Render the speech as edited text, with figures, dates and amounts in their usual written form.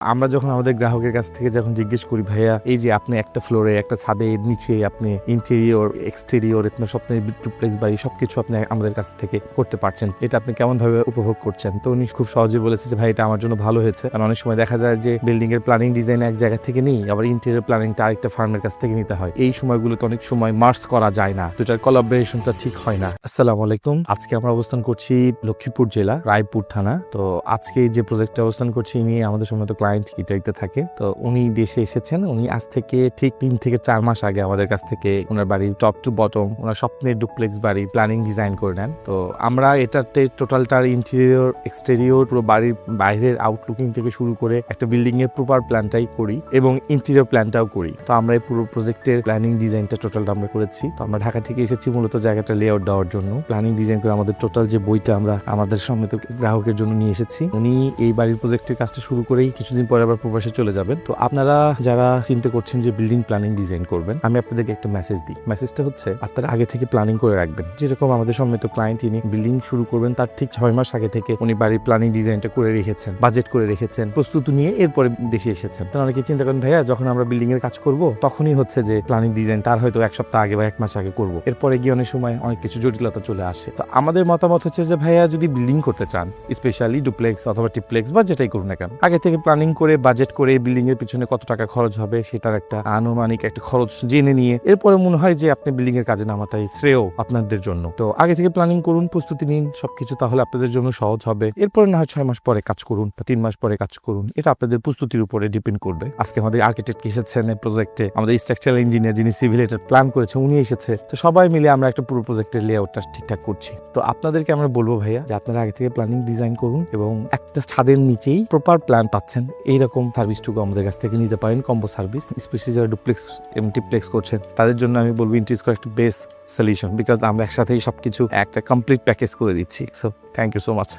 আমরা যখন আমাদের গ্রাহকের কাছ থেকে যখন জিজ্ঞেস করি ভাইয়া এই যে আপনি একটা ফ্লোরে একটা ছাদের নিচে আপনি ইন্টেরিয়র এক্সটেরিয়র আপনার স্বপ্নের ডুপ্লেক্স বাড়ি সবকিছু আপনি আমাদের কাছ থেকে করতে পারছেন, এটা আপনি কেমন ভাবে উপভোগ করছেন? তো উনি খুব সহজে বলেছে যে ভাই এটা আমার জন্য ভালো হয়েছে, কারণ অনেক সময় দেখা যায় যে বিল্ডিং এর প্ল্যানিং ডিজাইন এক জায়গা থেকে নেই, আবার ইন্টেরিয়র প্ল্যানিংটা আরেকটা ফার্মের কাছ থেকে নিতে হয়। এই সময়গুলোতে অনেক সময় মার্জ করা যায় না, দুটার কোলাবোরেশনটা ঠিক হয় না। আসসালামু আলাইকুম, আজকে আমরা অবস্থান করছি লক্ষ্মীপুর জেলা রায়পুর থানা। তো আজকে যে প্রজেক্টে অবস্থান করছি নিয়ে আমাদের সম্মানিত ক্লায়েন্ট ইটালিতে থাকে, তো উনি দেশে এসেছেন। উনি আজ থেকে ঠিক 3 থেকে 4 মাস আগে আমাদের কাছ থেকে ওনার বাড়ির টপ টু বটম ওনার স্বপ্নের ডুপ্লেক্স বাড়ি প্ল্যানিং ডিজাইন করে নেন। তো আমরা এটাতে টোটালটার ইন্টেরিয়র এক্সটেরিয়র পুরো বাড়ির বাইরের আউটলুকিং থেকে শুরু করে একটা বিল্ডিং এর প্রপার প্ল্যানটাই করি এবং ইন্টেরিয়র প্ল্যানটাও করি। তো আমরা এই পুরো প্রজেক্টের প্ল্যানিং ডিজাইনটা টোটালটা আমরা করেছি। তো আমরা ঢাকা থেকে এসেছি মূলত জায়গাটা লেআউট দেওয়ার জন্য, প্ল্যানিং ডিজাইন করে আমাদের টোটাল যে বইটা আমরা আমাদের সম্মিলিত গ্রাহকের জন্য নিয়ে এসেছি। উনি এই বাড়ির প্রজেক্টের কাজটা শুরু করেই কিছুদিন পরে আবার প্রবাসে চলে যাবেন। তো আপনারা যারা চিন্তা করছেন যে বিল্ডিং প্ল্যানিং ডিজাইন করবেন, আমি আপনাদেরকে একটা মেসেজ দিই। মেসেজটা হচ্ছে আপনারা আগে থেকে প্ল্যানিং করে রাখবেন। যেরকম আমাদের সম্মিলিত ক্লায়েন্ট ইনি বিল্ডিং শুরু করবেন তার ঠিক 6 মাস আগে থেকে উনি বাড়ির প্ল্যানিং ডিজাইনটা করে রেখেছেন, বাজেট করে রেখেছেন, প্রস্তুতি নিয়ে এরপরে দেশে এসেছেন। তারা অনেকে চিন্তা করেন ভাইয়া যখন আমরা বিল্ডিং এর কাজ করব তখনই হচ্ছে যে প্ল্যানিং ডিজাইন তার হয়তো 1 সপ্তাহ আগে বা 1 মাস আগে করব, এরপরে গিয়ে অনেক সময় অনেক কিছু জটিলতা চলে আসে। তো আমাদের মতামত হচ্ছে যে ভাইয়া যদি বিল্ডিং করতে চান, স্পেশালি ডুপ্লেক্স অথবা ট্রিপ্লেক্স বা যেটাই করুন না কেন, আগে থেকে প্ল্যানিং করে বাজেট করে বিল্ডিং এর পিছনে কত টাকা খরচ হবে সেটার একটা আনুমানিক একটা খরচ জেনে নিয়ে এরপরে মনে হয় যে আপনি বিল্ডিং এর কাজে নামাটাই শ্রেয় আপনাদের জন্য। তো আগে থেকে প্ল্যানিং করুন, প্রস্তুতি নিন সবকিছু, তাহলে আপনাদের জন্য সহজ হবে। এরপরে না হয় 6 মাস পরে কাজ করুন বা 3 মাস পরে কাজ করুন, এটা আপনাদের প্রস্তুতির উপরে ডিপেন্ড করবে। আজকে আমাদের আর্কিটেক্ট এসেছেন এই প্রজেক্টে, আমাদের স্ট্রাকচারাল ইঞ্জিনিয়ার যিনি সিভিল এটার প্ল্যান করেছে উনি এসেছে। তো সবাই মিলে আমরা একটা পুরো প্রজেক্টের লেআউটটা ঠিকঠাক করছি। তো আপনাদেরকে আমরা বলবো ভাইয়া যে আপনারা আগে থেকে প্ল্যানিং ডিজাইন করুন এবং একটা ছাদের নিচেই প্রপার প্ল্যান পাচ্ছেন এইরকম সার্ভিসটুকু আমাদের কাছ থেকে নিতে পারেন, কম্বো সার্ভিস। স্পেশালি যারা ডুপ্লেক্স এবং ট্রিপ্লেক্স করছেন তাদের জন্য আমি বলবো ইন্ট্রিসকো একটা বেস্ট সলিউশন, বিকজ আমরা একসাথেই সবকিছু একটা কমপ্লিট প্যাকেজ করে দিচ্ছি। So thank you so much.